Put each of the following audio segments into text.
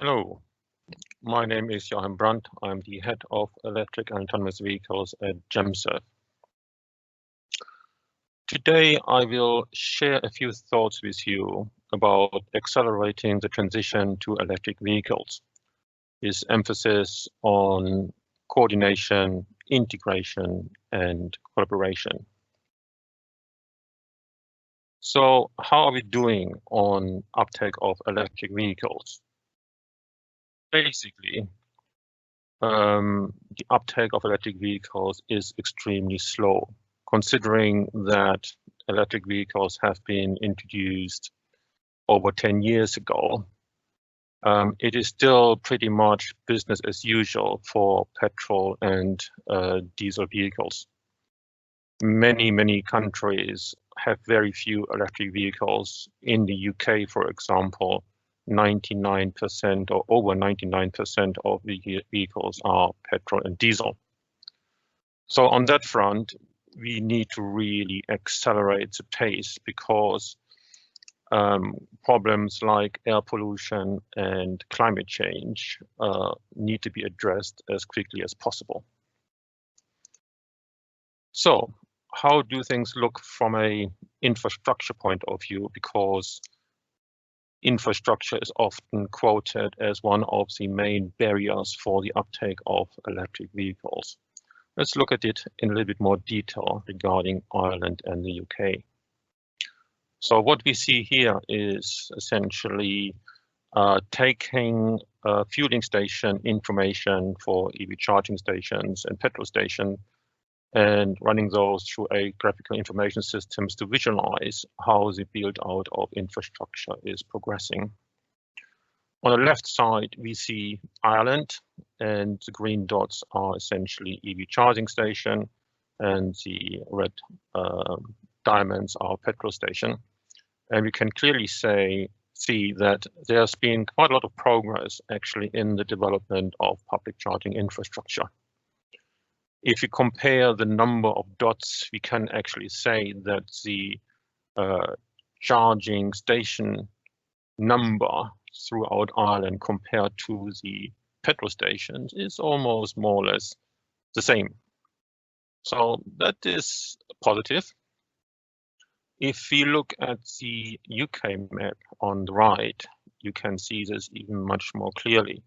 Hello, my name is Johan Brandt. I'm the head of electric and autonomous vehicles at GEMSERV. Today, I will share a few thoughts with you about accelerating the transition to electric vehicles, with emphasis on coordination, integration, and collaboration. So how are we doing on uptake of electric vehicles? Basically, the uptake of electric vehicles is extremely slow, considering that electric vehicles have been introduced over 10 years ago. It is still pretty much business as usual for petrol and diesel vehicles. Many countries have very few electric vehicles. In the UK, for example, 99% or over 99% of the vehicles are petrol and diesel. So on that front, we need to really accelerate the pace because problems like air pollution and climate change need to be addressed as quickly as possible. So how do things look from an infrastructure point of view? Because infrastructure is often quoted as one of the main barriers for the uptake of electric vehicles. Let's look at it in a little bit more detail regarding Ireland and the UK. So what we see here is essentially taking fueling station information for EV charging stations and petrol stations and running those through a graphical information systems to visualize how the build out of infrastructure is progressing. On the left side, we see Ireland, and the green dots are essentially EV charging station, and the red diamonds are petrol station. And we can clearly see that there's been quite a lot of progress actually in the development of public charging infrastructure. If you compare the number of dots, we can actually say that the charging station number throughout Ireland compared to the petrol stations is almost more or less the same. So that is positive. If we look at the UK map on the right, you can see this even much more clearly.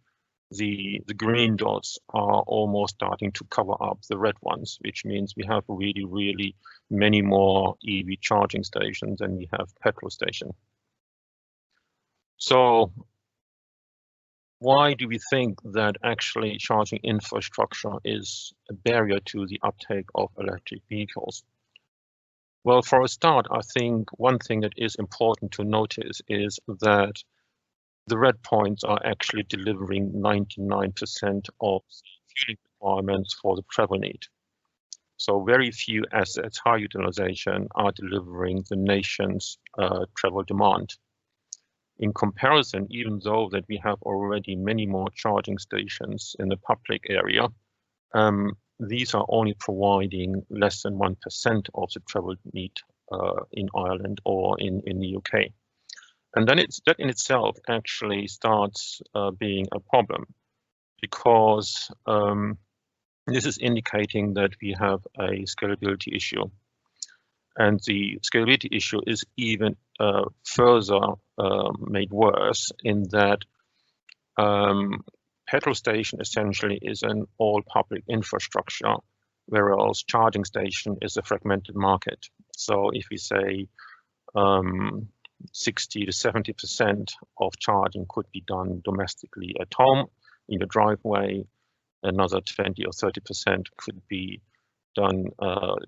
The green dots are almost starting to cover up the red ones, which means we have really many more EV charging stations than we have petrol stations. So why do we think that actually charging infrastructure is a barrier to the uptake of electric vehicles? Well, for a start, I think one thing that is important to notice is that the red points are actually delivering 99% of fueling requirements for the travel need. So very few assets, high utilization, are delivering the nation's travel demand. In comparison, even though that we have already many more charging stations in the public area, these are only providing less than 1% of the travel need in Ireland or in the UK. And then that in itself actually starts being a problem, because this is indicating that we have a scalability issue. And the scalability issue is even further made worse in that petrol station essentially is an all public infrastructure, whereas charging station is a fragmented market. So if we say 60 to 70% of charging could be done domestically at home in your driveway, another 20 or 30% could be done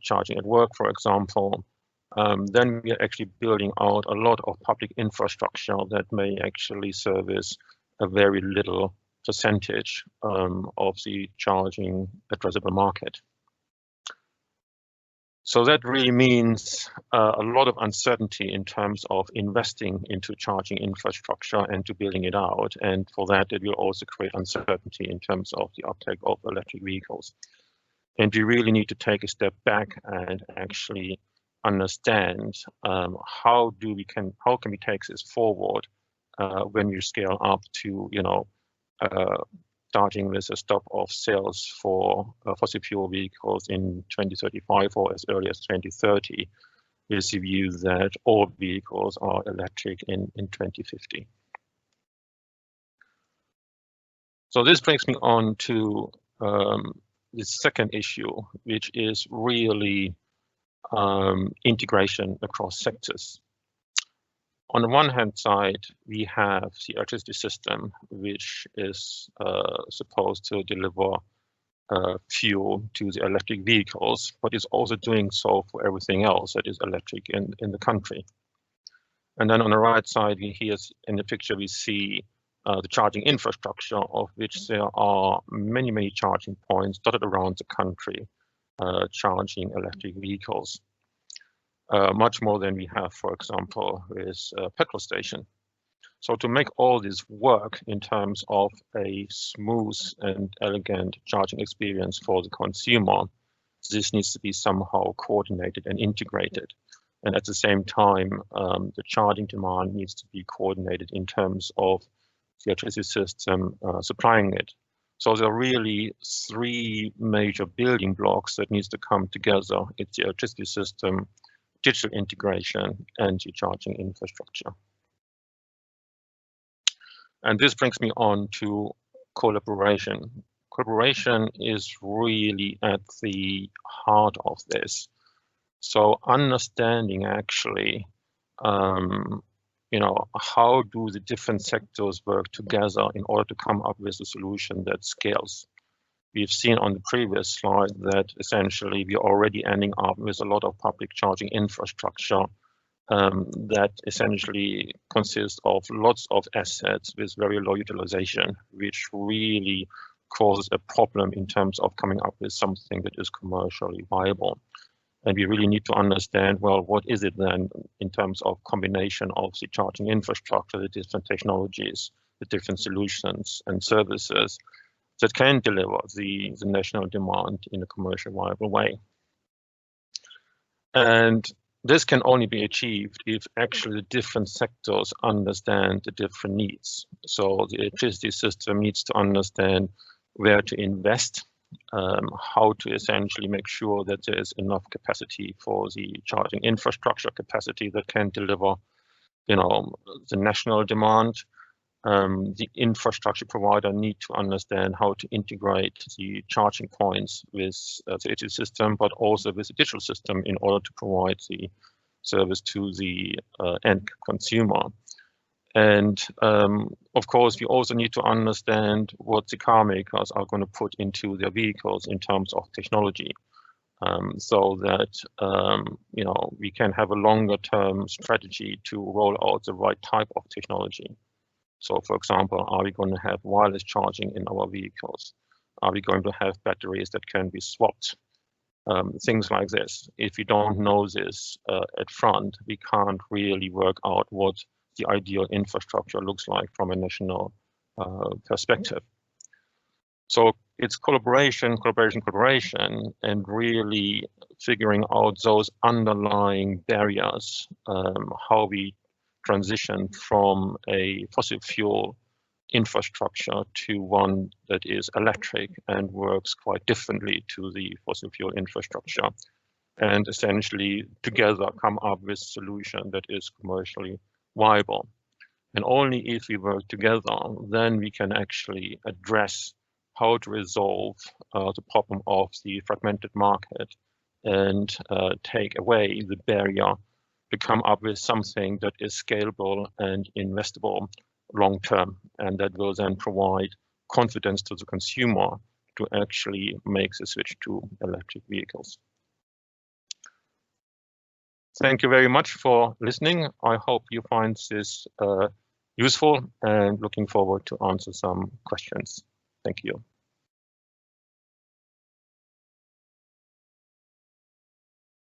charging at work, for example. Then we are actually building out a lot of public infrastructure that may actually service a very little percentage of the charging addressable market. So that really means a lot of uncertainty in terms of investing into charging infrastructure and to building it out. And for that, it will also create uncertainty in terms of the uptake of electric vehicles. And we really need to take a step back and actually understand how can we take this forward when you scale up to starting with a stop of sales for fossil fuel vehicles in 2035 or as early as 2030, with the view that all vehicles are electric in 2050. So this brings me on to the second issue, which is really integration across sectors. On the one hand side, we have the electricity system, which is supposed to deliver fuel to the electric vehicles, but is also doing so for everything else that is electric in the country. And then on the right side, here in the picture, we see the charging infrastructure, of which there are many, many charging points dotted around the country, charging electric vehicles. Much more than we have, for example, with a petrol station. So to make all this work in terms of a smooth and elegant charging experience for the consumer, this needs to be somehow coordinated and integrated. And at the same time, the charging demand needs to be coordinated in terms of the electricity system supplying it. So there are really three major building blocks that needs to come together. It's the electricity system, digital integration, and the charging infrastructure. And this brings me on to collaboration. Collaboration is really at the heart of this. So understanding actually, how do the different sectors work together in order to come up with a solution that scales. We've seen on the previous slide that essentially we're already ending up with a lot of public charging infrastructure that essentially consists of lots of assets with very low utilization, which really causes a problem in terms of coming up with something that is commercially viable. And we really need to understand, well, what is it then in terms of combination of the charging infrastructure, the different technologies, the different solutions and services that can deliver the national demand in a commercially viable way. And this can only be achieved if actually the different sectors understand the different needs. So the electricity system needs to understand where to invest, how to essentially make sure that there is enough capacity for the charging infrastructure capacity that can deliver, the national demand. The infrastructure provider need to understand how to integrate the charging points with the electricity system, but also with the digital system in order to provide the service to the end consumer. And of course, we also need to understand what the car makers are going to put into their vehicles in terms of technology, so that we can have a longer-term strategy to roll out the right type of technology. So, for example, are we going to have wireless charging in our vehicles? Are we going to have batteries that can be swapped? Things like this. If we don't know this at front, we can't really work out what the ideal infrastructure looks like from a national perspective. So it's collaboration, and really figuring out those underlying barriers, how we transition from a fossil fuel infrastructure to one that is electric and works quite differently to the fossil fuel infrastructure, and essentially together come up with a solution that is commercially viable. And only if we work together, then we can actually address how to resolve the problem of the fragmented market and take away the barrier to come up with something that is scalable and investable long term, and that will then provide confidence to the consumer to actually make the switch to electric vehicles. Thank you very much for listening. I hope you find this useful, and looking forward to answer some questions. Thank you.